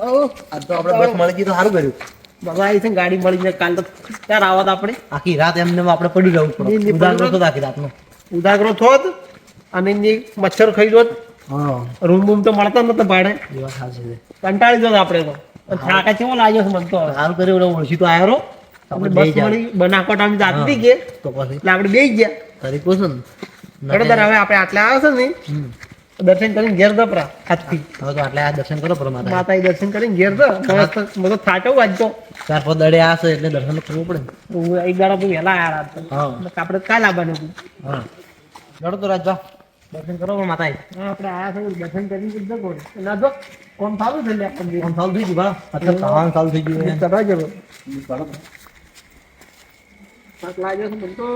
આજ તો આપણે બસ મળી ગઈ તો સારું કર્યું. મજા આવી છે ને ગાડી મળી જાય. કાલ તો ક્યારે આવત આપણે? આખી રાત એમને આપણે પડી રહેવું પડે. ઉદાગરો તો આખી રાતનો ઉદાગરો થોત અને મચ્છર ખાઈ જોત. હા રૂમ બૂમ તો મળતા નતો ભાડે. એ વાત સાચી છે. કંટાળી જોત આપણે તો. થાકા કેવો લાગ્યો છે મને તો. સારું કર્યું ઓલો ઓળખી તો આવ્યો આપણે બસ મળી બનાકોટ આમ જાતી કે તો પછી એટલે આપણે બેસી ગયા. તારી પૂછો ને બરોબર. હવે આપણે આટલે આવે છે ને દર્શન કરીને ઘેર દપરા આજથી. હવે તો આટલે આ દર્શન કરો પરમાત્મા. માતાજી દર્શન કરીને ઘેર દો. બધો થાચો વાંચતો 4-5 દડે આવશે એટલે દર્શન તો કરવું પડે ને. એક દાડા તું વહેલા આયા રાત. હા આપણે કાલ આવવાનું હતું. હા લડો તો રાજભા દર્શન કરો પણ માતાજી. આપણે આયા છે દર્શન કરીને જતો ના જો કોમ થાલું છે લે આમ ચાલુ થઈ ગયું બા. અત્યારે ખાવાનું ચાલુ થઈ ગયું. કરવા જરો થાક લાગ્યો છે મને તો.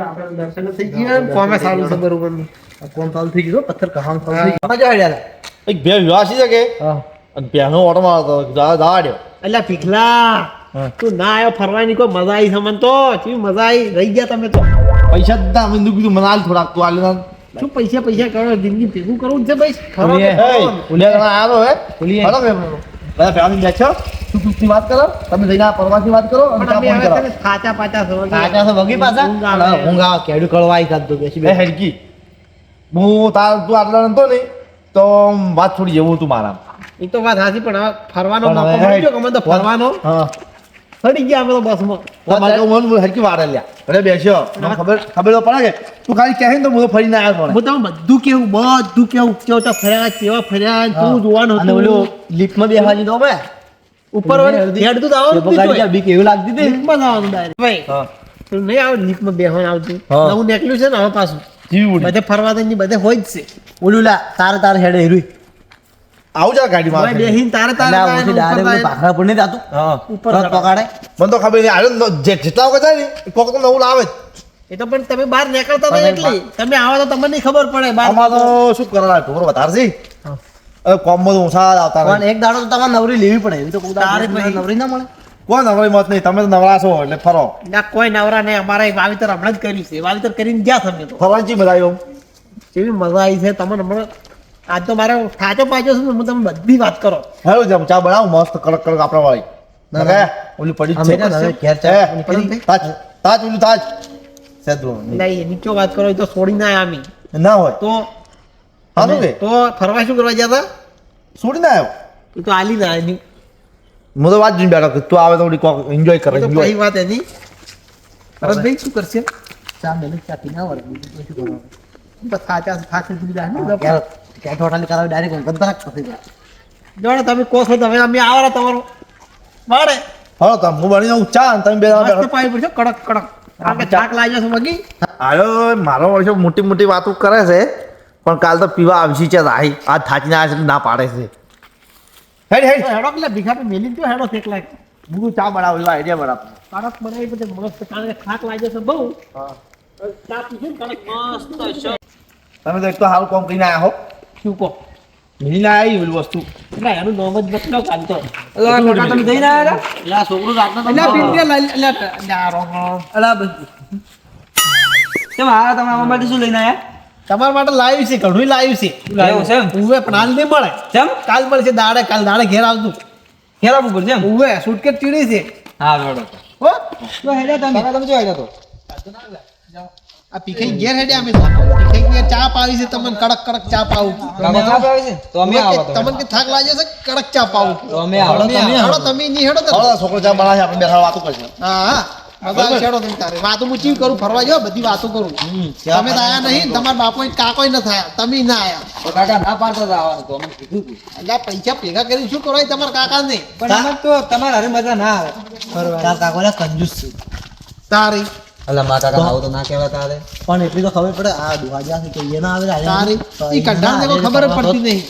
આપણે દર્શન થઈ ગયા. કોમે સારું છે બરોબર. કોમ ચાલુ થઈ ગયું. પથ્થર ખાવાનું ચાલુ થઈ ગયું. મજા હેડ્યા એક બે વિવાસી છે કે હા અને પેનો ઓટો મારતો દાડ્યો. અલ્યા પીખલા તું ના આવ્યો ફરવાની કોઈ મજા આવી છે મને તો. કેવી મજા આવી. રહી ગયા તમે તો. પૈસા દીધા અમે કીધું મને હાલ થોડાક તું હાલ શું પૈસા પૈસા કરો? જિંદગી ભેગું કરવું જ છે ભાઈ. ફરો ઓલી કે એ, ફરો. ઉલિયા આવ્યો હે ઓલી હલો બે બધા ફેમિલી બેઠો સુખની વાત કરો તમે જઈને આ પરવાસની વાત કરો અને પણ અમે ચા પાણી હવે કરો. છે ને થાચા પાચા છો. આજા તો વગી પાછા ઊંઘ આવે. ઊંઘ આવે કેડું કળવાઈ કાઢતો બેસી એ બેસી હેડકી હું તાર તું આટલા નતો ને તો વાત થોડી જેવું હતું મારા. એ તો વાત સાચી પણ હવે ફરવાનો પણ મોકો હવે મળી ગયો કે મને તો ફરવાનો. હા ચડી ગયા અમે તો બસમાં. તમારે મન હેડકી વાળે લ્યા અરે બેસ્યો મને ખબર તો પડે કે તું ખાલી કહે ને તો હું તો ફરીને આવ્યો હું તમે બધું કેવું કેવો તો ફર્યા કેવા ફર્યા તું જોવાનું અને હતું. ઓલું લિફ્ટમાં બેસવાની તો અમે ઉપર વળી હેડતું તો આવવાનું જ નહીં હોય. બીક એવી લાગતી હતી. લીફ્ટમાં જ આવવાનું direct. ભાઈ હા તું નહીં આવે લીફ્ટમાં બેસવાનું આવતું. હા. નવું નીકળ્યું છે ને હવે પાછું જીવ ઉડી બધે ફરવા દે બધે હોય જ છે. ઓલું લા તારે હેડે હેરું આવું જા ગાડીમાં હવે બેહીને તારે તારે એટલે તારે ઓછી ઉપર ડાયરેક્ટ તારે પાખરા પર નહીં જાતું હા ઉપર તરત પકડે મને તો ખબર નહીં આવ્યો જેટલા વખત જાય ને એ પોક તો નવું લાવે જ. એ તો પણ તમે બહાર નીકળતા નહીં એટલી તમે આવો તો તમને નહીં ખબર પડે બહાર. આમાં તો શું કરવાના ઢોર વધારે છે હા. હવે કોમમાં તો ઓછા આવતા પણ નહીં. એક દાડો તો તમારે નવરી લેવી પડે એવી તો કોઈ તારે દાડો પછી- નવરી ના મળે કોઈ નવરી મત નહીં તમે તો નવરા છો એટલે ફરો ના કોઈ નવરા નહીં. અમારે વાવેતર હમણાં જ કર્યું છે. વાવેતર કરીને ગયા તમે તો ફરવાની ચી મજા આવી કેવી મજા આવી છે તમને હમણાં. આજ તો મારો થાચો પાચો છે ને હું તમે બધી વાત કરો. હેલો જમ ચા બનાવ મસ્ત કડક કડક આપણા વાળી ના, ના ઓલી પડી જ અમે છે તો હવે ઘેર ચા હે, પડી જ તાજ તાજ ઓલું તાજ સેદરો નહીં નીચો વાત કરો એ તો છોડી ના આવ્યા અમે ના હોય તો હાલો કે તો ફરવા શું કરવા ગયા હતા? છોડી ના આવ્યો એ તો આલી ના એની હું તો વાત જોઈને બેઠો કે તું આવે તો થોડી કોક એન્જોય કરે એ તો enjoy. કઈ વાત એની. ભરતભાઈ શું કરશે? ચા મેલે ચા પીના વળે બીજું તો શું કરવાનું બસ થાચા થાકી દીધી જાય ને. ક્યારે ક્યાં ઠોઠાલી કરાવી ડાયરેક્ટ ગંધરાક થઈ જાય જોડે તમે કહો છો તમે અમે આવરા તમારો મારે હાલો તમે હું બની જાઉં ચા અને તમે બે જણા મસ્ત બેઠો પાણી પડશે કડક કડક. આપણે થાક લાગ્યો છે મગી. આવ્યો મારો વર્ષો મોટી મોટી વાતો કરે છે પણ કાલ તો પીવા આવશે છે રાહી આજ થાચીને આવે છે એટલે ના પાડે છે હેડ હેડ હેડો પેલા ભીખા પે મેલી તો હેડો થેક લાગે. હું ચા બનાવું એવા આઈડિયા બનાવ કડક બનાવી પછી મસ્ત કારણ કે થાક લાગ્યો છે બહુ. ચા પીશું ને કડક મસ્ત હશે. તમે તો એક તો હાલ કોમ કરીને આવ્યા હો શું કહો? મિલી ના આવી ઓલી વસ્તુ એટલે એનું નામ જ બદલો કાલ તો. તમે જઈને આવ્યા એટલે આ છોકરું રાતના એટલે આ પીંડિયા લઈ- એટલે આ રોંગો. કેમ આ તમે આમાં માટે શું લઈને આવ્યા તમારા માટે લાવ્યું છે ઘણું લાવ્યું છે. એવું છે એમ? ઉવે પણ હાલ નહીં મળે. કેમ કાલ મળશે દાડે કાલ દાડે ઘેર આવતું. ખેરાબ ઉપર છે એમ ઉવે સુટકેસ ચીડી છે. હા રોડો હો તો હેડ્યા તમે જો હેડ્યા તો આ પીખાઈ ઘેર હેડે અમે તો. પીખાઈ ઘેર ચા પાવી છે તમને કડક કડક ચા પાવું. તમે ચા પાવી છે તો અમે આવો તો તમને કે થાક લાગ્યો છે કડક ચા પાવું. તો અમે આવો તમે હેડો તમે નહીં હેડો તો. હાલો છોકરો ચા બનાવે છે આપણે બેઠા વાતો કરશે હા હા મજા આવે હેડો તમે તારે વાતો હું ચીવ કરું ફરવા જાઓ બધી વાતો કરું. તમે તો આયા નહીં તમારા બાપો કાકો ના થયા તમે ના આયા. તો કાકા ના પાડતા હતા આવવાનું તો અમે કીધું તું એટલે આ પૈસા ભેગા કરી શું કરો તમારા કાકા ને પણ અમે તો તમારે હારે મજા ના આવે તાર કાકો કંજૂસ છે તારી અલા મા કાકા આવું તો ના કહેવાય તારે પણ એટલી તો ખબર પડે આ દુહાજા છે કે એ ના આવે તારી ઈ કઢાળ ને કોઈ ખબર જ પડતી નહીં.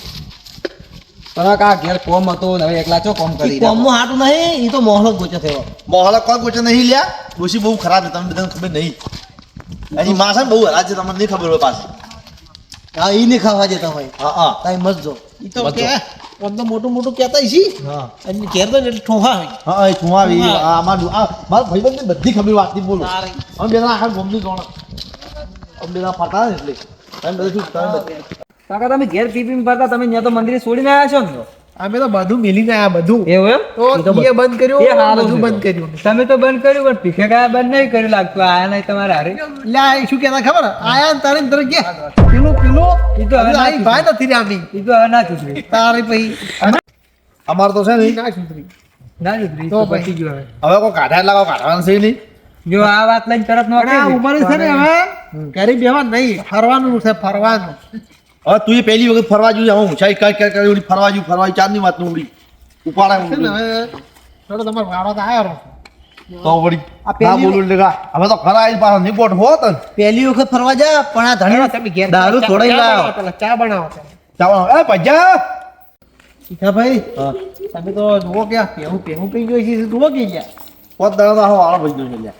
પણ કા ઘેર કોમ હતો ને હવે એકલા ચો કોમ કરી કોમમાં હાટું નહીં ઈ તો મોહલો ગોચો થયો મોહલા કોઈ ગોચે નહીં લ્યા ડોશી બહુ ખરાબ છે તમને બધાને ખબર નહીં એની માં છે ને બહુ હરાજ છે તમને નહીં ખબર હોય પાછી હા ઈ ને ખાવા જતા હોય હા હા તાઈ મત જો ઈ તો કે આમ તો મોટું મોટું કહેતા છી હા અને ઘેર તો એટલે ઠોહા હોય. હા એ છું આવી આ મારા ભાઈબંધને બધી ખબર વાતની બોલો તારી અમે બે જણા આખા ગોમની જોણ અંબેના ફરતા ને એટલે તમે બધું શું તમે કાકા તમે ઘેર પીપીને ફરતા તમે ત્યાં તો મંદિરે છોડીને આવ્યા છો ને તો? અમે તો બધું મિલીને આયા બધું એવું એમ? તો એ બંધ કર્યું એ હારું બધું છે બંધ તો. કર્યું તમે તો બંધ કર્યું પણ ભીખે કાયા બંધ નહીં કર્યું લાગતું આયા નહીં તમારે હારે. એટલે આ શું કહેતા ખબર આયા ને તારે ને તરત ગયા પેલું ઈ તો હવે ના આઈ ભાઈ નથી રહ્યા અમે ઈ તો હવે ના છૂટરી. તારે પછી અમારે તો છે ને ના સુધરી ના છૂટરી. ઈ તો તો ભાઈ. પતી ગયું હવે. હવે કોઈ કાઢા એટલે કોઈ કાઢવાનું છે નહીં જો આ વાત લઈને તરત નો પણ આ ઉંમરે છે ને હવે ઘરે બેવા નહીં ફરવાનું છે ફરવાનું હવે તું એ પહેલી વખત ફરવા જોયું હવે ઊંચાઈ કરી ઓલી ફરવા જોયું ચાંદની વાત ઉડી ઉપાડા છે ને હવે થોડો તમારો વાળો તો આવ્યો તો વળી આ પહેલી ના બોલું એટલે હવે તો ખરા આવી પાછો નિકોટ હોત ને પહેલી વખત ફરવા જા પણ આ ધણી તમે ઘેર દારૂ છોડાઈ લાવો. પેલા ચા બનાવો ચાલો એ ભજા ભાઈ તમે તો જુઓ કે પેહું પી ગયો છે જુઓ કે ગયા પોત દાડા તો વાળો ભજ ગયો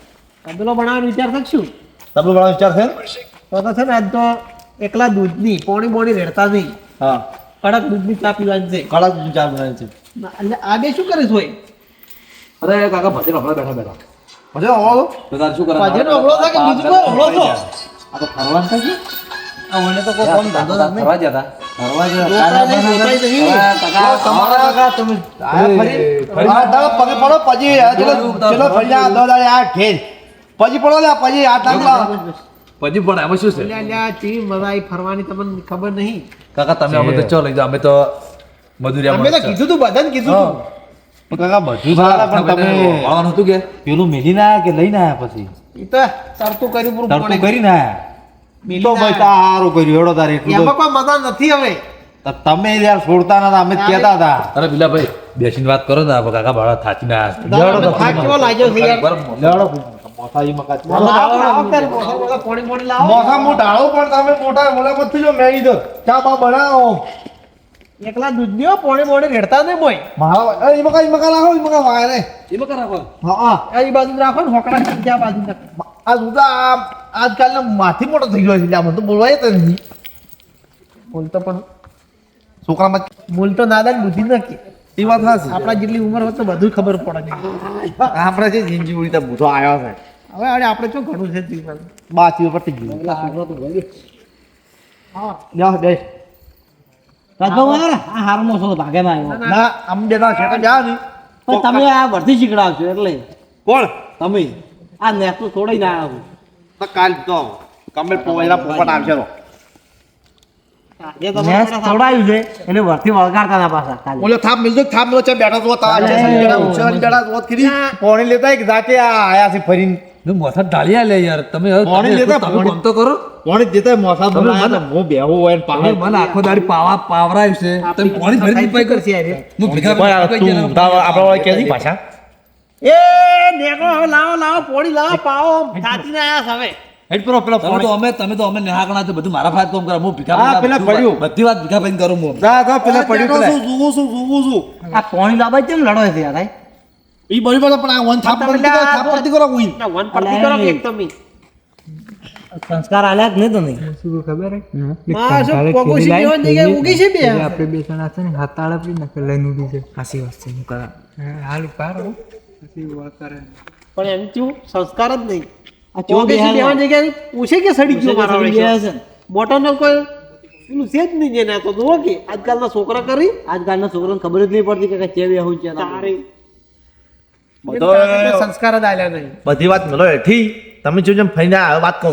છે તબેલો બનાવવાનો વિચાર શકશું તમે બરાબર વિચાર છે ને? તો છે ને આજ તો એકલા દૂધની પોણી બોણી રેડતા નહીં હા કડક દૂધની ચા પીવાની છે કડક વિચાર બનાવે છે એટલે આ બે શું કરે છે હોય અરે કાકા ભજન હમણાં બેઠા બેઠા મજા આવો તો તાર શું કરે? ભજનનો અવળો થાય કે બીજું કોઈ અવળો છો? આ તો ફરવાનું થાય આ ઓને તો કોઈ કોમ ધંધો નથી. ફરવા જતા. ફરવા રોકાય નહીં, રોકાય નહીં. કાકા તમારા કાકા તમે પગે પડો પછી ચલો ફરી આ દો દાડે આ ઘેર પછી પડો લે પછી આ ટાંગલા પછી પણ આમાં શું છે? અલ્યા ચી મજા આવી ફરવાની તમને ખબર નહીં કાકા તમે અમે તો ચો લઈ જાઓ અમે તો મધુરિયા અમે તો કીધું તું બધાને કીધું તું કાકા બધું સારા પણ તમે વાળવાનું હતું કે પેલું મેલીને આયા કે લઈને આયા પછી ઈ તો તરતું કર્યું પૂરું તરતું પોણી. કરીને આયા મિલી તો ના ભાઈ તા હારું કર્યું હેડો તારે એટલું એમાં કોઈ મજા નથી હવે તો તમે યાર છોડતા નતા અમે જ કહેતા હતા અરે પેલા ભાઈ બેસીને વાત કરો ને આપણે કાકા ભાડા થાચીને દાદાને થાક કેવો લાગ્યો છે યાર લેવડો મોસાઈ મકાત લાવો, લાવો ત્યારે મોસા મોસા પોણી પોણી લાવો મોસા મો ઢાળો પણ તમે મોટા મોટા મત જો મેળી દો ચા બા બનાવો એકલા દૂધની પોણી પોણી રેડતા નહીં બોય મારા ઈ મકા લાવો ઈ મકા વાય રે એમાં કરા કોઈ હા આ ઈ બાજુ રાખો ને હોકડા બીજા બાજુ રાખો. આ સુધા આજકાલ માથી મોટો થઈ ગયો છે એટલે મને તો બોલવાય તો નહીં બોલ તો પણ છોકરામાં બોલ તો નાદાન બુદ્ધિ નાખી એ વાત હાસી આપણા જેટલી ઉંમર હોય તો બધું ખબર પડે છે આપણે જે જિંદગી ઉડી તો બુધો આવ્યો છે હવે આડે આપણે શું ઘણું છે જીવન બાકી ઉપર થઈ ગયું હા લ્યો બે આ હારમો છો ભાગે માં આવ્યો ના આમ બેટા છે જા ની પણ તમે આ વર્ધી શીખડાવશો એટલે કોણ તમે આ નેસ તો છોડીને આવ્યા તો કાલ તો કમર પોવેલા પોપટ આવશે રો નેસ છોડાયું છે એટલે વર્ધી વળગાડતા ના પાછા કાલે ઓલો થાપ મિલજો છે બેઠા તો તા બેઠા ઉછળ બેઠા તો કીધી પોણી લેતા એક જાતે આ આયા છે ફરીને મોથા ઢાળિયા લે યાર તમે હવે પાણી લેતા તમે પાણી. કામ તો કરો પોણી દેતા મોસા તમે બનાયા મને- ને હું બેહો હોય ને તમે પાણી મને આખો દાડી પાવરાયું છે તમે પાણી ભરી દીપાઈ કરશે હું ભીખા તું આપણા વાળા કે ભાષા એ નેકો હવે લાવો લાવો પોણી લાવો પાવો સાચીને આયા છે હવે હેડ પેલો પેલો તમે તો અમે નેહાકણા તો બધું મારા ફાયદ કામ કરો હું ભીખા હા, પેલા પડ્યું. બધી વાત ભીખા ભાઈ કરું હું જા પેલા પડ્યું પેલા જોવું છું આ પાણી લાવવા કેમ લડો છે યાર ઈ બરાબર પણ આ વન થાપ પડતી કરો થાપ પડતી કરો કોઈ ના વન પડતી કરો કે એક તમે સંસ્કાર આલ્યા જ નહીં તમે માં શું કોકુશી કેવા જગ્યાએ ઊગી છે બે આપણે બે જણા છે ને હાથ આપી ને કે લઈને ઊભી છે હાસી વાત છે હું કરા હાલ પારો પછી વાત કરે પણ એમ થયું સંસ્કાર જ નહીં આ ચો કોકુશી કેવા જગ્યાએ પૂછે કે સડી ગયો મારા સડી વાળો ગયા છે ને. મોટાનો કોઈ પેલું છે જ નહીં જેને આ તો જુઓ કે આજકાલના છોકરા કરી આજકાલના છોકરાને ખબર જ નહીં પડતી કે ચેવી હું છે તારે બધો સંસ્કાર જ આલ્યા નહીં બધી વાત મેલો હેઠી તમે જો જેમ ફઈને આ વાત કરો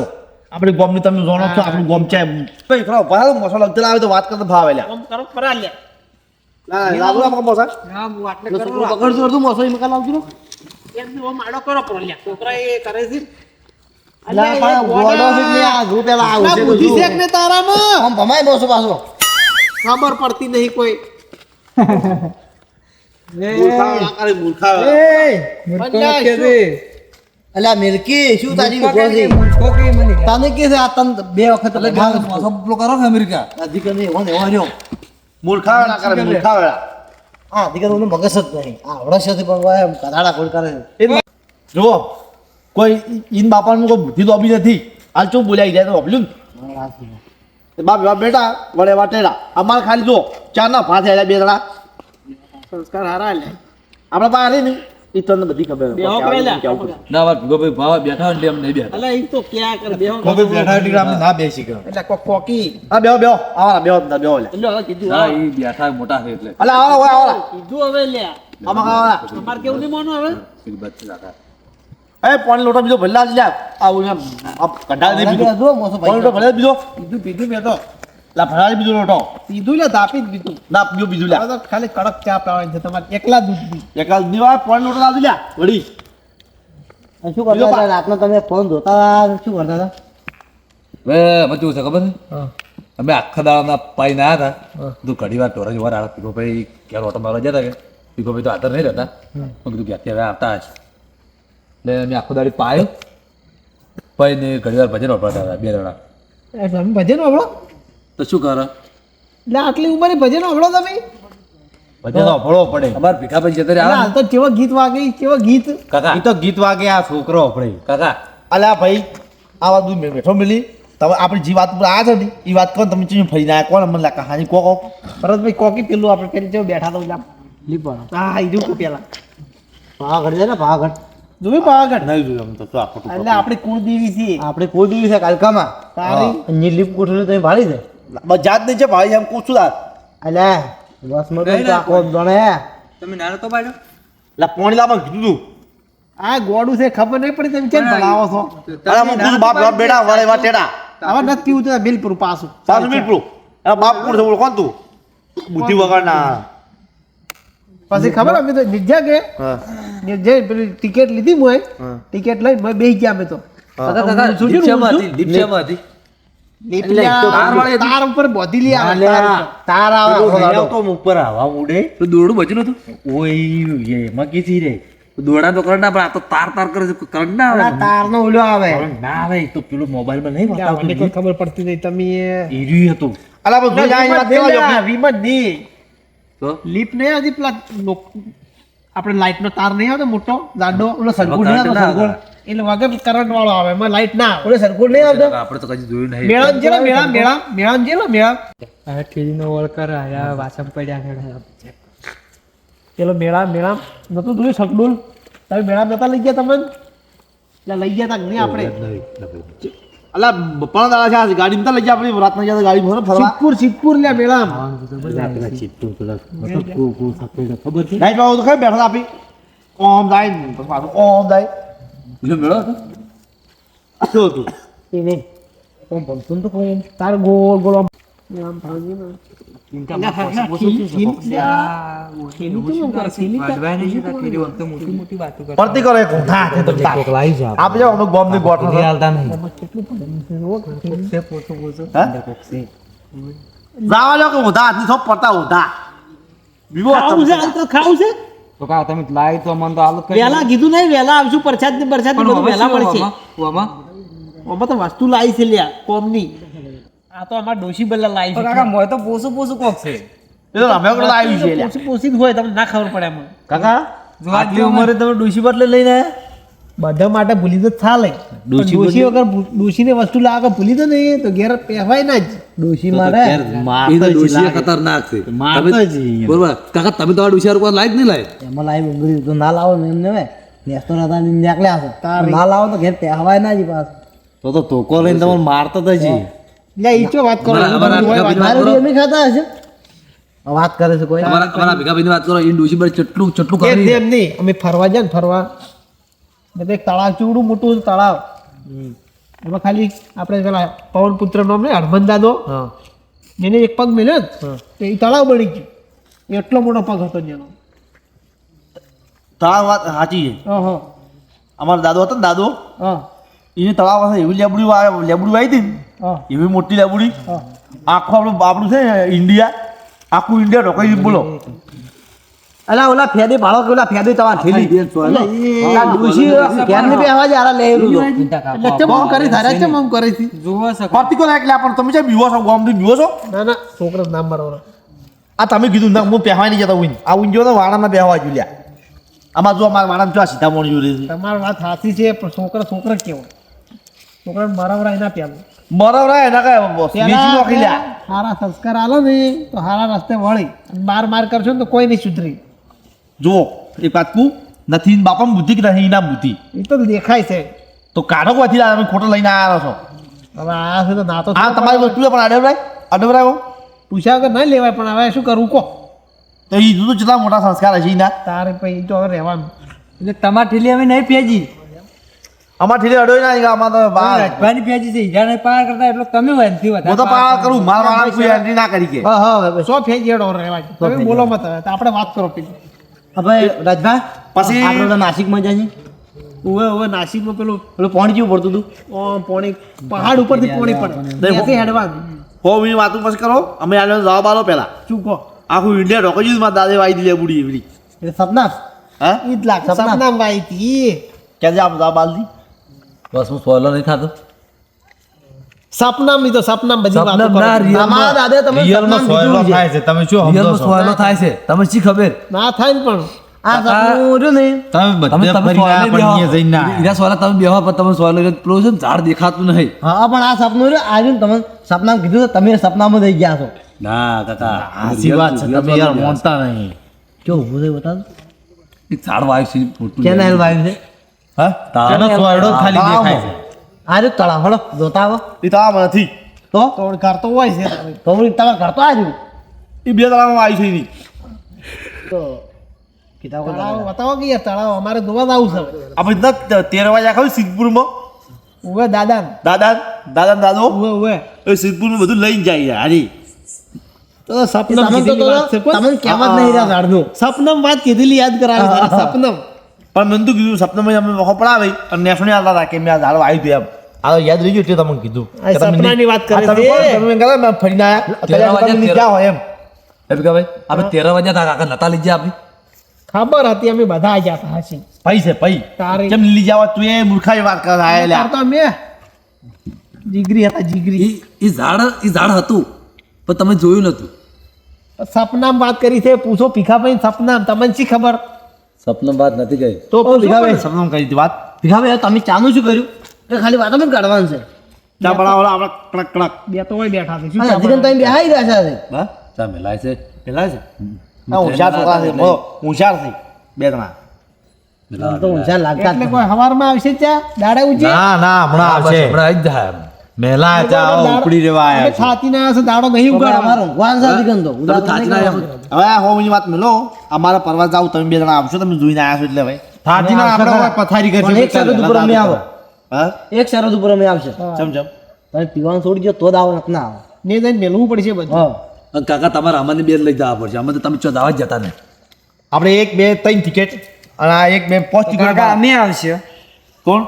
આપણી ગોમની તમે જાણો છો આપણું ગોમ છે ભાઈ ખરો ભાવ મસાલો લગતેલા આવે તો વાત કરતા ભાવ આલ્યા આમ કરો ફરા લે ના લાગુ આપકો મોસા હા હું આટલે છોકરો કરું પકડજો અડધું મોસો ઈ મકા લાવજો એમ તો માડો કરો પર લે છોકરા એ કરે છે અલ્યા પણ ગોડો છે એટલે આ જો પેલા આવું છે બુદ્ધિ છે કે ને તારામાં આમ ભમાઈ બોસો પાછો ખબર પડતી નહીં કોઈ મૂર્ખો કે છે અલ્યા મિલકી શું તારી ઉભો છે મૂર્ખો કે મને તને કે છે આ તન બે વખત મોસો પેલો કરો કે અમેરિકા અધિકાર એવો ને એવો રહ્યો મૂર્ખા ના કરે મૂર્ખા વેળા હા અધિકાર ઓને મગજ જ નહીં આ આવડે છે પણ વાય કધાડા કોઈ કરે છે. જો કોઈ ઈન બાપાનું કોઈ બુદ્ધિ તો અભી નથી હાલ ચૂપ બોલાઈ જાય તો અભલ્યું બાપ બાપ બેટા વડે વાટેડા અમારે ખાલી જો ચાર ના ભાત હેડા બે જણા સંસ્કાર હારા લે આપણા પાસે હારી નહીં એ તને બધી ખબર બેહો પેલા. ના વાત ભીખો ભાઈ ભાવ બેઠા હોય ને એમ નહીં બેઠા અલા ઈ તો ક્યાં કર બેહો. બેઠા એટલે આપણે ના બેસી ગયો એટલે કોકી. હા બેહો બેહો આવા બેહો ના બેહો લે એટલે હવે કીધું ના ઈ બેઠા મોટા છે એટલે અલા આવા ઓય આવા કીધું હવે લ્યા. આમાં આવા તમારે કેવું નહીં માનો હવે? પેલી બચ્ચી રાખા એ પાણી લોટો બીજો ભલ્લા જ લે આવું એમ આ કઢા દે બીજો જો મોસો પાણી લોટો ભલે બીજો પીધું પીધું મેં તો. લા ભરાડી બીજો લોટો પીધું લ્યા તાપી જ પીધું. ના બીજો બીજું લે હવે તો ખાલી કડક ચા પીવાની છે તમારે એકલા દૂધ પી. એકાદ દીવા પાણી લોટો લાવી લે વળી શું કરતા હતા રાતનો તમે ફોન જોતા શું કરતા હતા હવે એમાં કેવું છે ખબર છે અમે આખા દાડાના પાઈને આવ્યા હતા તું ઘડી વાર ટોરા જોવા આવ્યા પીકો ભાઈ ક્યારે ઓટો મારવા જતા કે પીકો ભાઈ તો હાથર નહીં રહેતા મેં કીધું ક્યાંથી હવે આવતા હશે એટલે અમે આખો દાડી પાયો પાઈને ઘડી વાર ભજન વાપરતા હતા 2 જણા એટલે તમે ભજન વાપરો? તો શું કરે એટલે આટલી ઉંમરે ભજન વાપરો તમે? ભજન ભળવો પડે અમાર ભીખાભાઈ જતા એટલે રહ્યા હાલ તો કેવા ગીત વાગે કેવા ગીત. કાકા એ તો ગીત વાગે આ છોકરો આપણે કાકા અલ્યા ભાઈ આ વાત દૂધ બેઠો મિલી તમે આપણી જે વાત ઉપર આવ્યા છો ને એ વાત કોણ તમે ચીજ ફરીને આવ્યા કોણ મને લાગે કહાની કો ભરતભાઈ કોકી પેલું આપણે પેલી જેવું બેઠા તો પેલા. હા ઈ જોયું પેલા પાવાગઢ છે ને પાવાગઢ જોયું પાવાગઢ? નહીં જોયું એમ તો શું આ ખોટું એટલે આપણી કુળદેવી છે આપણે કોઈ દિવસ છે કાલકામાં તારી. અન્ય લીપ કોઠું તમે ભાળી દે બસ જાત નહીં છે ભાઈ એમ પૂછું તાર અલે બસ મત તો આખો જોણે તમે નાનો તો પાડો લા પોણી લાવવાનું કીધું તું આ ગોડું છે ખબર નહીં પડી તમે કેમ ભણાવો છો? અરે હું પૂછું બાપ બાપ બેટા વળે વાત ટેડા હવે નથી પીવું તો બિલપુર પાછું 5 મિનિટ પૂરું અરે બાપ પૂર છે બોલ કોણ તું બુદ્ધિ વગરના પછી ખબર અમે તો નિર્જા કે હા નિર્જા પેલી ટિકિટ લીધી મોય હા. ટિકિટ લઈને મેં બેસી ગયા અમે તો કાકા કાકા દીપશામાં હતી દીપશામાં હતી તાર ઉપર બોધી લી આવે તાર ઉપર. તાર આવે તો ઉપર હવા ઉડે તો દોરડું બચ્યું નતું ઓય એમાં કીધી રે દોરડા તો કરંટ ના પણ આ તો તાર તાર કરે છે કરંટ ના આવે તાર નો ઓલો આવે ના આવે તો પેલો મોબાઈલ માં નહીં ત્યાં મને કોઈ ખબર પડતી નહીં તમે એર્યું હતું અલા બસ જોઈ આ વાત કેવા જો વિમત ની તો લીપ નહીં આવતી પેલા આપણે લાઈટ નો તાર નહીં આવતો મોટો જાડો ઓલો સરગુડ નહીં આવતો ના સરગુડ એટલે વગર કરંટ વાળો આવે એમાં લાઈટ ના આવે ઓલો સરગુડ નહીં આવતો આપણે તો કદી જોયું નહીં મેળા જેલા મેળા જેલા મેળા હવે ઠેલીનો વળ કરે આ વાસણ પડ્યા છે પેલો મેળા નતું જોયું સગડુલ તમે મેળા નતા લઈ ગયા તમે એટલે લઈ ગયા તા નહીં આપણે અલા પણ દાડા છે ગાડી માં લઈ જા આપણી રાત ના જા ગાડી માં ફરવા સિદ્ધપુર લે મેળા ખબર છે નાઈટ માં તો ખબર બેઠા આપી ઓમ દાઈ પછી પાછું ઓમ દાઈ બીજો મેળો હતો શું હતું એ નહીં કોમ ભમતું તો કોમ તાર ગોળ ગોળ આમ ભાંગી ના મોટી મોટી વાતો કરે પડતી કરો એક ઊંધા આપણે જાવ અમે ગોમ ની ગોઠ જાવા લો કે ઊંધા હાથની સબ પડતા ઊંધા બીવો ખાવું છે હાલ તો ખાવું છે તો કા તમે લાવી તો મન તો હાલત કરી વેલા કીધું નહીં વેલા આવશું પ્રસાદ ને બધું વેલા પડશે ઓમાં આમાં તો વસ્તુ લાવી છે લ્યા કોમની આ તો અમાર ડોશી બલ્લા લાવી છે કાકા મોય તો પોસું પોસું કોક છે એ તો અમે કોઈ આવી છે લ્યા. પોસી જ હોય તમને ના ખબર પડે એમાં કાકા આટલી ઉંમરે તમે ડોશી બદલે લઈને આયા બધા માટે ભૂલી તો થાલે ડોશી વગર ડોશીને વસ્તુ લાવે ભૂલી તો નહીં તો ઘેર પહેવાય ના જ ડોશી મારે એ તો ડોશીએ ખતરનાક છે બરોબર કાકા તમે તો આ ડોશિયાર કોઈ લાઈક નહીં લાય એમાં લાવી ઉંગળી તો ના લાવો ને એમને નેસ્તો નતા નીકળ્યા છે ના લાવો તો ઘેર પહેવાય ના જી પાસ તો તોકો લઈને તમે મારતા તો જી લે ઈ ચો વાત કરો મારું એમ ખાતા હશે વાત કરે છે કોઈ અમારા ભીખાભાઈની વાત કરો એ ડોશી પર ચટલું ચટલું એમ કરી એમ નહીં અમે ફરવા જાય ને ફરવા એટલે એક તળાવ ચૂડું મોટું તળાવ એમાં ખાલી આપણે પેલા પવન પુત્ર નામ ને હરમન દાદો એને એક પગ મેલ્યો ને તો એ તળાવ બની ગયું એટલો મોટો પગ હતો એનો તાર વાત સાચી છે હા અમારો દાદો હતો ને દાદો હા એને તળાવ પાસે એવી લેબડી આવી હતી ને હા એવી મોટી લેબડી હા આખું આપણું છે ને ઇન્ડિયા આખું ઇન્ડિયા ઢોકાઈ બોલો અલા ઓલા ફેદે ભાળો કે ઓલા ફેદે તમાર થેલી ઓલા ડોશી ઘેર ને બેહવા જ આરા લે એટલે ચમ આમ કરી ધારા ચમ આમ કરી હતી જોવા શકે પર્ટિક્યુલર એટલે પણ તમે છે બીવો છો ગામ બીવો છો ના ના છોકરા નામ મારવાનો આ તમે કીધું ના હું પહેવાય નહીં જતા ઉઈન આ ઉઈન જો તો વાણામાં બેહવા જોલ્યા આમાં જો અમારા વાણામાં જો આ સીધા મોણ જોડે છે તમારી વાત સાચી છે પણ છોકરા કેવો છોકરા મારા એના પેલું બરાબર એના કઈ બીજી નોખી લ્યા સારા સંસ્કાર આલો ને તો સારા રસ્તે વળી અને માર કરશો ને તો કોઈ નહીં સુધરી જુઓ એ વાત કહું નથી બાપામાં બુદ્ધિ કે નહીં ના બુદ્ધિ એ તો દેખાય છે. તો કાઢો કોથી લાવ્યા? તમે ખોટો લઈને આવ્યા છો. હવે આ છે તો ના તો આ તમારી વસ્તુ છે, પણ અડવરાય પૂછ્યા વગર ના લેવાય, પણ હવે શું કરવું કહો. તો એ તો કેટલા મોટા સંસ્કાર હશે એના. તારે પછી તો હવે રહેવાનું. એટલે તમારી ઠેલી અમે નહીં ફેજી, અમાર ઠીલે અડોય ના આમાં તો રાજભાની ફેજી છે. ઈજાને પાર કરતા એટલો તમે હોય નથી વધારે. હું તો પાર કરું, મારા વાળા કોઈ એન્ટ્રી ના કરી કે. હા હા સો ફેજ જેડો રહેવા દે. તમે બોલો મત હવે, તો આપણે વાત કરો પેલી. હવે રાજભા પછી- આપણે તો નાસિકમાં જઈએ. હવે નાસિકમાં પેલું પેલું પાણી જેવું પડતું હતું. પોણી પહાડ ઉપરથી પોણી પડે ત્યાંથી હેડવાનું. હો મી વાતું પછી કરો, અમે આને જવાબ આલો પહેલા. શું કહો? આખું ઇન્ડિયા ડોકોજી માં દાદે વાઈ દીધી બુડી એવડી. એટલે સપના હા ઈ જ લાગે સપનામાં વાઈ હતી. ક્યાં આપ જવાબ આલ દી. બસ હું સોયલો નહીં ખાતો. સપનામાં તો સપનામાં બધી વાતો સપનામાં કરો. ના, real તમારા દાદા તમે રિયલમાં સપનામાં સોયલો કીધું છે. થાય છે તમે શું સમજો રિયલમાં છો? સોયલો થાય છે. તમે શી ખબર? ના થાય ને પણ આ સપનું રહ્યું ને તમે તમે બધે ફરીને આયા પણ અહીંયા જઈને ના આયા. ઈરા સોયલા તમે બેહો પણ તમે સોયલો એટલે પેલું છે ને ઝાડ દેખાતું નહીં. હા પણ આ સપનું રહ્યું આજુ તમે સપનામાં કીધું તો તમે સપનામાં થઈ ગયા છો. ના કાકા સાચી વાત છે, તમે યાર માનતા નહીં. કેવું ઊભું થયું બતાવો. એક ઝાડ વાવ્યું છે મોટું. કેના હેલ વાવ્યું છે? હા તારા એનો સોયડો જ ખાલી દેખાય છે. આ રહ્યું તળાવ હળો જોતા આવો એ તો આ નથી. તો તોડ કરતો હોય છે. તો વળી તમારે ઘર તો આવ્યું એ બે તળાવમાં આવી છે એની. તો કીધા વગર તળાવ બતાવો કે યાર, તળાવ અમારે જોવા જ આવું છે હવે. આપણે તો 13 વાગ્યા ખબર સિદ્ધપુરમાં ઉવે દાદા ને. દાદો ઉવે એ સિદ્ધપુરનું બધું લઈને જાય હારી. તો સપનામાં તમને તો કીધેલી વાત છે પણ. તમને કહેવા જ નહીં રહ્યા ઝાડનું. સપનામાં વાત કીધેલી યાદ કરાવે તારે સપનામાં. પણ મને તો કીધું સપનામાં અમે વખો પડાવે અને નેસણી આવતા હતા કે મેં આ ઝાડ વાવ્યું હતું એમ. આ યાદ રહી ગયું એટલે તમને કીધું. આ સપનાની વાત કરે આ તમે છે. કોણ? તમે એમ કહેતા મેં ફરીને આયા. અત્યારે 13 તમે વાગ્યા ક્યાં હોય એમ. એમ કે ભાઈ આપણે 13 વાગ્યા હતા કાકા નતા લઈ ગયા આપી. ખબર હતી અમે બધા આ ગયા હતા હાચી. પૈ છે પૈ. તારી કેમ લીલી જાવ તું એ મૂર્ખાઈ વાત કરે આયેલા. કરતો અમે જીગરી હતા જીગરી. ઈ ઝાડ હતું પણ તમે જોયું નતું. સપનામાં વાત કરી છે. પૂછો ભીખાભાઈ સપનામાં તમને શી ખબર? સપના વાત નથી ગઈ. તો પૂછો ભીખાભાઈ, પણ. સપનામાં કરી હતી વાત. ભીખાભાઈ તમે ચાનું શું કર્યું એ ખાલી વાતો જ કાઢવાનું છે. ચા બનાવો આપણે કડક કડક. બે તો હોય બેઠા છે. શું અને ચા હજી તમે બનાવે? બેહાઈ રહ્યા છે આજે. હા ચા મેલાય છે. પેલા છે હા હોશિયાર છોકરા છે બહુ હોશિયાર છે બે જણા. તો ઊંચા લાગતા જ એટલે નથી. કોઈ હવારમાં આવશે ચા દાડા ઉજે ના ના હમણાં આવશે. હમણાં આવી જ જાય એમ. મેલા ચા ઉપડી રેવા આવ્યા છે. છાતી ના આવશે દાડો નહીં તો ભાઈ ઉગાડવાનો. અમારું ઊંઘવાનું છે હજી ગંદો. તમે થાચી ના આવ્યા. હવે આ હોમની વાત મેલો અમારા પરવા જાવ તમે બે જણા આવશો તમે જોઈને આવ્યા છો એટલે ભાઈ થાચીને આપણે હવે પથારી પણ કરશે. એક શરત ઉપર અમે આવો. હા એક શરત ઉપર અમે આવશે. ચમ ચમ તમે પીવાનું છોડી દો તો જ આવો નક ના આવો. ને જઈને મેલવું પડશે બધું. હા અને કાકા તમારે આમાંની બેન લઈ જવા પડશે. આમાં તો તમે ચો દાવા જ જતા નહીં. આપણે 1 2 3 ટિકિટ અને આ 1 2 5 ટિકિટ કાકા અમે આવશે. કોણ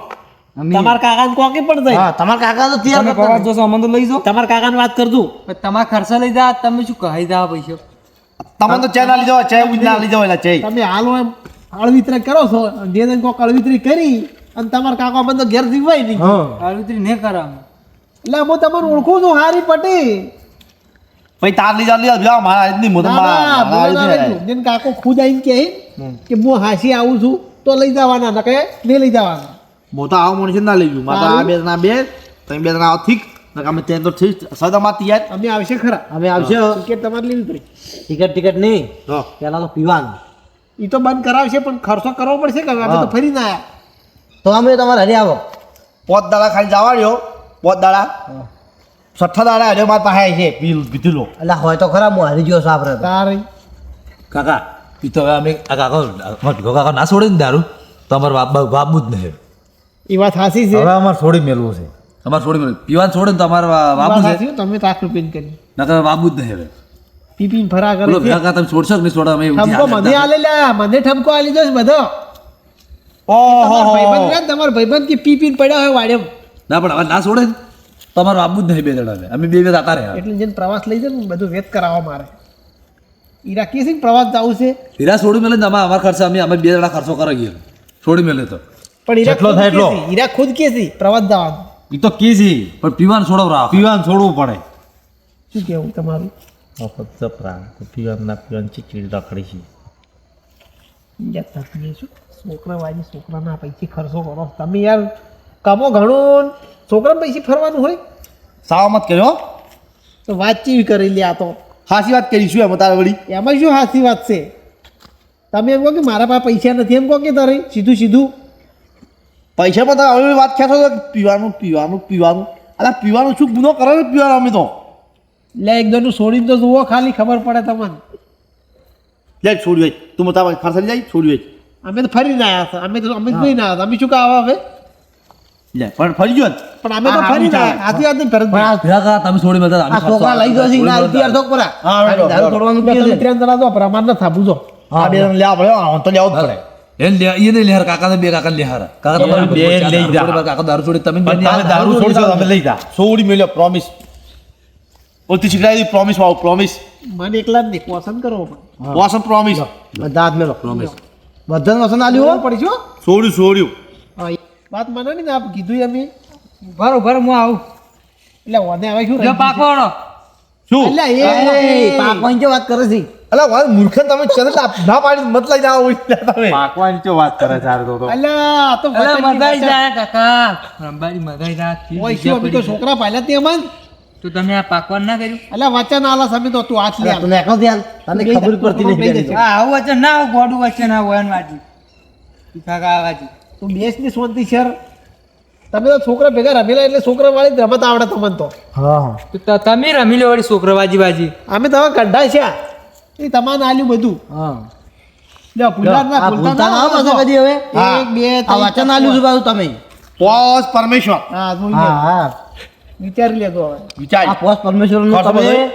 તમારા કાકાને કોકે પણ જાય. હા તમારા કાકા તો તૈયાર તમે કરતા પ્રવાસ જોશો અમને તો લઈ જાઓ. તમારા કાકાને વાત કરજો. પણ તમારા ખર્ચા લઈ જા તમે શું કહી દા પૈસા. તમે તો ચા ના લઈ જાવ ચા ઉજ ના લઈ જાવ એટલે ચા તમે હાલો એમ અળવિતરા કરો છો. જે જણ કોક અળવિતરી કરી અને તમારા કાકા બંધ ઘેર જીવાય નહીં. આલુતરી નહીં કરાવ. એટલે હું તમને ઓળખું છું હારી પટી. પછી તાર લઈ જાવ મારા આજની મોઢું ના, બોલો ના રહેજો. જેને કાકો ખુદ આવીને કહે કે હું હાસી આવું છું તો લઈ જવાના નકે નહીં લઈ જવાના. મોટા આવો મનુષ્ય ના લઈ ગયું માતા આ બે જણા બે તમે બે જણા આવો ઠીક અમે ત્યાં તો ઠીક સદામાં તૈયાર અમે આવશે ખરા. અમે આવશે ટિકિટ તમારે લેવી પડી. ટિકિટ નહીં તો પેલા તો પીવાનું. એ તો બંધ કરાવશે પણ ખર્ચો કરવો પડશે કે અમે તો ફરી ના આયા. તો અમે તમારે હરી આવો. 5 દાડા ખાલી જવા રહ્યો 5 દાડા 6 દાડા હરે મારા પાસે છે પીધુલો એટલે હોય તો ખરા હું હરી ગયો સાપરે તો. તારી કાકા ઈ તો હવે અમે આ કાકા ના છોડે ને દારૂ તો અમારે વાપવું જ નહીં. એ વાત હાસી છે. હવે અમારે થોડી મેલવું છે. અમારે છોડી મળે પીવાનું છોડે ને તો અમારે વાત વાપવું છે. હાચી હો, તમે તાક રૂપિયા કરી નકર વાપવું જ નહીં હવે. પીપીને ફરા કરે બોલો છે. કાકા તમે છોડશો કે નહીં છોડો અમે એવું ઠપકો ધ્યાન મને રાખતા. આલેલા મને ઠપકો આલી દો બધો. ઓહો તમારા ભાઈબંધ કે પીપીને પડ્યા હોય વાડેમ. ના પણ હવે ના છોડે ને તો અમારે વાપવું જ નહીં બે જણા અમે બે જતા રહ્યા. એટલે જેને પ્રવાસ લઈ જાય ને બધું વેત કરાવવા મારે. ઈરા કે છે ને પ્રવાસ જવું છે હીરા છોડી મેલે ને અમારા ખર્ચા અમે બે જણા ખર્ચો કરી ગયા છોડી મેલે તો પણ ઈરા જેટલો ખુદ થાય એટલો. કે છે, ઈરા ખુદ કે છે પ્રવાસ જવાનું. એ તો કીધી પણ પીવાનું છોડો રાખ. પીવાનું છોડવું પડે. શું કેવું તમારું? મફત જપરા પીવાનું ના પીવાનું ચીચડી રખડી છે યાર તમે શું છોકરા વાજી છોકરાના પૈસે ખર્ચો કરો તમે યાર. કમો ઘણું છોકરાને પૈસે ફરવાનું હોય સાવ મત કર્યો તો વાત ચીવી કરી લે. આ તો હાસી વાત કરીશું એમ તારે વળી એમાં શું હાસી વાત છે? તમે એમ કહો કે મારા પાસે પૈસા નથી એમ કહો કે તારે સીધું સીધું પૈસા પર તમે હવે વાત ખેંચો છો પીવાનું પીવાનું પીવાનું અલા પીવાનું શું ગુનો કરો ને પીવાનું અમે તો લે એકદમ છોડીને તો જુઓ ખાલી ખબર પડે તમને લે છોડ્યું હોય તું મતા ફરસાઈ જાય છોડ્યું હોય અમે તો ફરીને આવ્યા હતા અમે તો ફરીને આવ્યા હતા અમે શું કાવા હવે લે પણ ફરી ગયો ને પણ અમે તો ફરીને આવ્યા હાથી હાથી ફરજ કાકા તમે છોડી મત આ છોકરા લઈ જશે ના તૈયાર થો પરા દારૂ છોડવાનું કે છે ત્રણ જણા તો પ્રમાણ ન થાપું જો આ બે જણ લેવા પડે આ તો લેવો જ પડે એને લે એને લેહાર કાકા બે કાકા લેહાર કાકા તમારે બે લઈ જા. કાકા દારૂ છોડી તમે પણ તમે દારૂ છોડશો તમે લઈ જા છોડી મેલ્યો પ્રોમિસ ઓલતી શીખડાવી પ્રોમિસ વાવ પ્રોમિસ મને એકલા જ નહીં પસંદ કરો પણ વાસમ પ્રોમિસ બધા હાથ મેલો પ્રોમિસ બધાને વસન આલ્યું હો પડી છો છોડ્યું છોડ્યું વાત મને નહીં ને આપ કીધું અમે બરોબર હું આવું એટલે ઓને હવે શું જો પાકોડો શું એટલે એ પાકવાની જે વાત કરે છે અલા વાત મૂર્ખન તમે ચલે ના પાડી મત લઈ જાઓ તમે પાકવાની ચો વાત કરે છે તો અલ્યા આ તો વચનની મગાઈ વાત જાય કાકા રંબાડી મગાઈ જાય છે. ઓય શું અમે તો છોકરા પહેલા તે મન તો તમે આ પાકવાન ના કર્યું અલ્યા વચન આલા સમય તો તું હાથ લે તને એકલો ધ્યાન તને ખબર પડતી નથી હા આવું વચન ના આવું ગોડું વચન આ વયન વાજી કાકા આવાજી તું બેસ ની શાંતિ શેર તમે તો છોકરા ભેગા રમેલા એટલે છોકરા વાળી જ રમત આવડે તમને તો હા હા તો તમે રમી લો વળી છોકરો વાજી વાજી અમે તો હવે કંઢા છે એ તમારે આલ્યું બધું હા લે ભૂલતા ના આ ભૂલતા ના પાછા કદી હવે એક બે આ વચન આલ્યું છે બાજુ તમે પોસ પરમેશ્વર હા જોઈ હા લે હા વિચારી લેતો હવે વિચાર આ પોસ પરમેશ્વરનું ખોટું તમે બધું?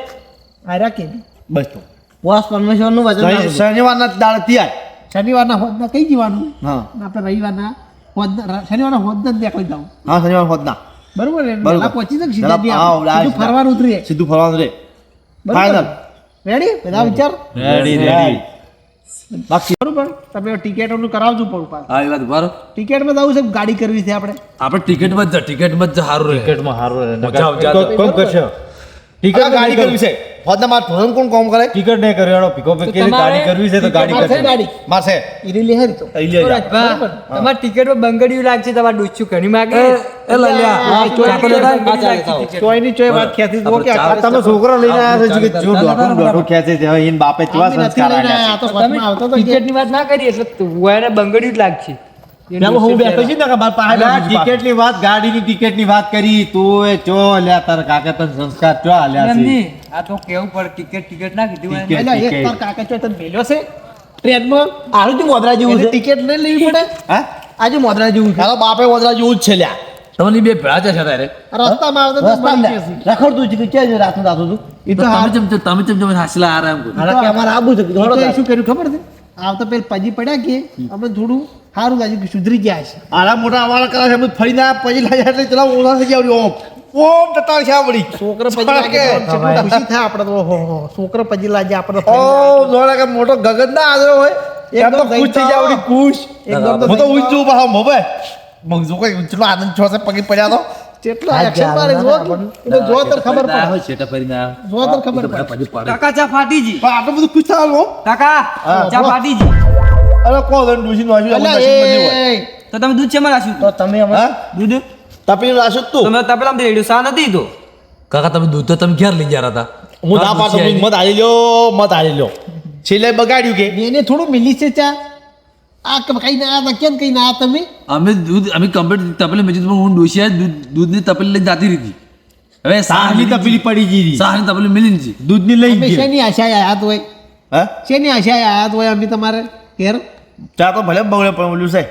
આ રાખે બસ તો પોસ પરમેશ્વરનું વચન આલ્યું છે. શનિવારના દાડે તૈયાર શનિવારના હોદના કઈ જવાનું હા અને આપણે રવિવારના હોદના શનિવારના હોદના જ નીકળી જાવ હા શનિવાર હોદના બરોબર ને બરોબર. વહેલા પહોંચી જાય સીધા વહેલા, બી હા, આપણે. વહેલા સીધું ફરવાનું ઉતરીએ સીધું ફરવાનું રે બરોબર ફાઇનલ રેડી બધા વિચાર રેડી રેડી બાકી બરોબર તમે ટિકિટોનું કરાવજો પડું પાછું હા એ વાત બરો ટિકિટમાં જવું છે કે ગાડી કરવી છે આપણે આપણે ટિકિટમાં જ ટિકિટમાં જ સારું રહે ટિકિટમાં સારું રહે મજા આવે, જાતો. કોમ કરશો ટિકિટ ગાડી કરવી છે હોદના માર ધોરણ કોણ કામ કરે ટિકિટ નહીં કર્યો હેડો પીકો પે કેલી ગાડી કરવી છે તો ગાડી મારે છે કરશે ગાડી મારશે ઈરી લે હેરી તો અહીં લઈ જા બા, તમારે ટિકિટમાં બંગડીયું લાગશે તમારે ડૂચું ઘણી માગે એ લઈ લે આ ચાકુ લેતા આવ. બંગડી લાગશે ટિકિટ. ચોયની ચોય વાત ખેંચી જુઓ કે આપણે આ તમે છોકરો લઈને આવ્યા છો કે જો દોઢું ખેંચે છે હવે એને બાપે કેવા અમે નથી સંસ્કાર લઈને આલ્યા આયા, આ તો તમે વચમાં આવતો તો કે ટિકિટની વાત ના કરી એટલે વયને બંગડીયું જ લાગશે પેલો હું બેઠો છું ને કે માર પાસે છે ટિકિટની વાત ગાડીની ટિકિટની વાત કરી તું એ ચો લ્યા તાર કાકા તને સંસ્કાર ચો આલ્યા એમ છે નહીં, આ તો કેવું પડે ટિકિટ ના કીધું હોય. ટિકિટ. અલ્યા, એક તાર કાકા ચોય તને મેલ્યો છે ટ્રેનમાં આનું જે મોદરા જેવું એને છે ટિકિટ નહીં લેવી પડે હા આજે મોદરા જેવું છે તારો બાપે વદરા જેવું જ છે લ્યા તમને બે ભેળા છે તારે રસ્તામાં આવતા તો રસ્તા મળી જશે. રખડતું છે કે ક્યાં છે રાતનું રાતું તું એ તો તમે ચમ હાસલા આરામ કરો હાલા કે અમારે આબુ છે એ તો ઘણો એ શું કર્યું ખબર છે આવતા પેલ પજી પડ્યા કે અમે થોડું સારું લાગ્યું કે સુધરી ગયા છે આરા મોટા અમારા કરે છે અમે ફરીને આ પછી લાગ્યા એટલે ચલા ઓલા થઈ ગયા ઓમ ઓમ ટટાર છે આ વળી છોકરા પજી છોકરા લાગે કે? તો કેટલું ખુશી થાય આપણે તો ઓહો હો છોકરા પજી લાગે આપણે તો ઓ જોડા કે મોટો ગગન ના આદરો હોય એમ તો એકદમ ખુશ થઈ જાય વળી ખુશ એકદમ તો હું તો ઊંચું પાછો મોબે મગ જો કોઈ ઊંચલો આનંદ છો છે પગી પડ્યા તો જેટલો એક્શન મારે જો એ તો જો તને ખબર પડે છેટા ફરીને આવ. જો તને ખબર તો પડે પછી પડે કાકા ચા ફાટીજી પણ આટલું બધું ખુશ થવાનું હો? કાકા ચા ફાટીજી અરે કો દન ડૂસી નો આવ્યું અલ્યા, નસીબ બની હોય એ તો તમે દૂધ ચેમાં રાખ્યું તો તમે અમે હા દૂધ તપીને લાશું તું તમે તપેલામાં રેડ્યું સા નથી તો કાકા તમે દૂધ તો તમે ક્યારે લઈ ગયા હતા હું ના પાડતો હું મત હારી લ્યો મત હારી લ્યો છેલ્લે બગાડ્યું કે એને થોડું મિલી છે ચા આ કઈ ના આયા કેમ કઈ ના આયા તમે અમે દૂધ અમે કમ્પ્લીટ તપેલી મેજી હું ડોસિયા દૂધની તપેલી લઈને જાતી રહી હતી. હવે સાહની તપેલી પડી ગઈ સાહની તપેલી મિલી છે દૂધની લઈ અમે ગઈ શેની આશા આયા હોય હા શેની આશા આયા હોય અમે તમારે ઘેર ચા તો ભલે બગડે પણ ઓલું છે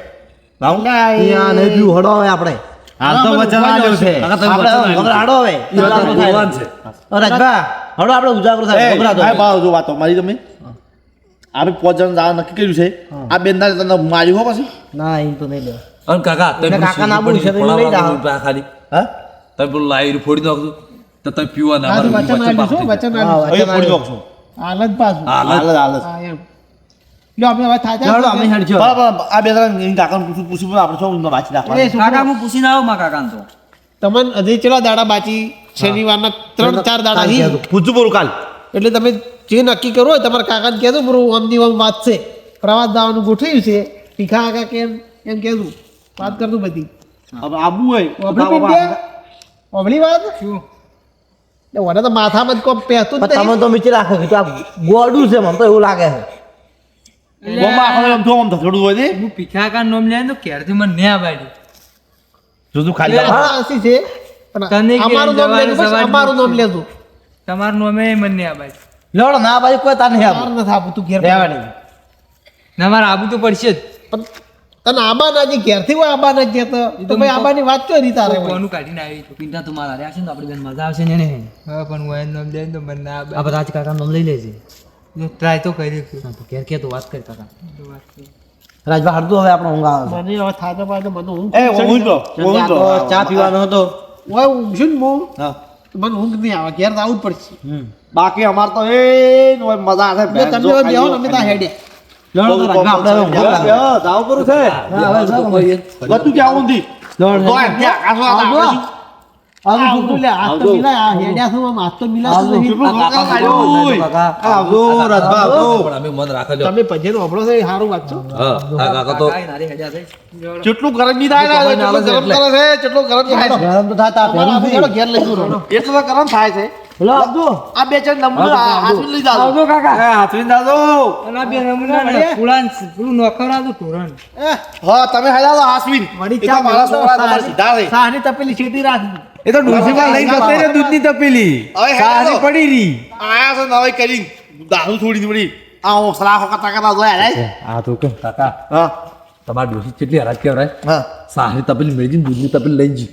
લાવું ત્યાં નહીં પીવું હડો હવે આપણે હાલ તો વચન આલ્યું છે કાકા તમે આપણે વચન વગર હાડો હવે આપ્યું. ભગવાન છે રાજભા હડો આપણે ઉજાગરો થાય એ, ગભરાતો ભાઈ બાવ જો વાતો મારી તમે આપણે પાંચ જણ જવાનું નક્કી કર્યું છે આ બેન ના તને માર્યું હો પછી ના એમ તો નહીં લે અને કાકા તમે એટલે કાકા ના બોલી છે તો પેલું લઈ જાઓ. ફોડાવા ખાલી હા તમે પેલું લાઈર ફોડી નાખજો તો તમે પીવા ના આ તો મારો વચન વચ્ચે આલ્યું પાપ છો થઈ વચન હા, આલ્યું અહીં ફોડી નાખશું હાલ જ પાછું જાય. હાલ જ હાલ જ હા એમ લો અમે હવે થાચા હડો અમે હેડજો બરાબર આ બે જણ કાકાને પૂછું આપણે સૌ વાંચી એ નાખવાનું છોકરો, કાકા હું પૂછીને આવું માં કાકા તો તમને હજી ચેલા દાડા બાકી શનિવારના 3-4 દાડા હી પૂછું બોલું કાલ એટલે તમે જે નક્કી કરો હોય તમારા કાકાને કહેજો બરું આમની આમ વાત છે પ્રવાસ જવાનું ગોઠવ્યું છે તીખા કાકા કેમ એમ કહેજો વાત કરતું બધી હવે આબુ હોય ઓભળી પીંડ્યા? ઓભળી વાત શું એટલે ઓને તો માથામાં જ કોમ પહેતું જ પણ તમે નહીં. તો મીચી રાખો કે તો આ ગોડું છે મને તો એવું લાગે છે ગોમાં આખો આમ જો આમ ધસડું હોય છે હું ભીખાકા નોમ લે તો ક્યારથી મને નહીં આબાડી જોજુ ખાલી હા, હસી છે પણ તને કે અમારું નામ લેજો, બસ સવારે અમારું નામ લેજો. તમારું નોમે મને નહીં આબાડી લેવડો ના ભાઈ કોઈ તાર નહીં તાર નથી આપું, તું ઘેર લેવા નહીં ના મારે આબુ તો પડશે જ પણ તને આબા ના જે ઘેરથી હોય આબા ના જે તો ભાઈ આબાની વાત કઈ રીતે આવે કોનું કાઢીને આવી તો પિંડા તું મારા રહ્યા છે ને તો આપણી બેન મજા આવશે ને એને હા પણ હું એનું નામ લે તો મને ના આ આબાડી બધા કાકા નામ લઈ લેજે ટ્રાય તો કરી છું હા, તો ઘેર કે તો વાત કરી કાકા રાજભા હરદુ હવે આપણો ઊંઘ આવે મને હવે થાતો પાડે મને ઊંઘ એ ઊંઘ તો ઊંઘ તો ચા પીવાનો હતો ઓય ઊંઘશું ને હું હા તો મને ઊંઘ નહીં આવે ઘેર તો આવવું જ પડશે બાકી અમાર તો એ મજા આવે જો તમે હવે બેહો ને અમે ત્યાં હેડે લેવડો તો રાજભા આપણે હવે ઊંઘ આવે. જાવ કરું છે બધું ક્યાં ઊંધી તો એમ કે આકાશમાં આપણે શું? આવજો લે હાથ તો મિલાય આ હેડ્યા છું આમ હાથ તો મિલાય આવજો. નહીં. કાકા કાકા આવજો રાજભા આવજો પણ અમે મન રાખજો તમે ભજન વાપરો છો એ સારું વાત છો હા આ કાકા તો જેટલું ગરમ નહીં થાય ને જેટલું ગરમ કરે છે જેટલું ગરમ થાય છે ગરમ તો થાય તા અમારા પહેરું આપણે હેડો ઘેર લઈ જવું એટલું તો ગરમ થાય છે લો આપજો આ બે ચાર નમૂના હાથમાં લઈ જાજો આવજો કાકા હાથમાં જાજો અને બે નમૂના ને પુલાન પેલું નોખરા તો તોરણ હા તમે હાલ્યા તો હાસવીન વળી એ તો મારા છોકરા તમારા સીધા છે સાની તપેલી છેટી રાખી એ તો ડોસીમાં લઈ જતે રે દૂધની તપેલી હવે સારી પડી રહી આયા છે નવાઈ કરીને દારૂ થોડી થોડી આ ઓસલા કરતા કરતા જોયા રે આ તો કે કાકા હા તમારી ડોસી કેટલી હરાજ કહેવાય હા સાહરી તપેલી મેળજી દૂધની તપેલી લઈ જી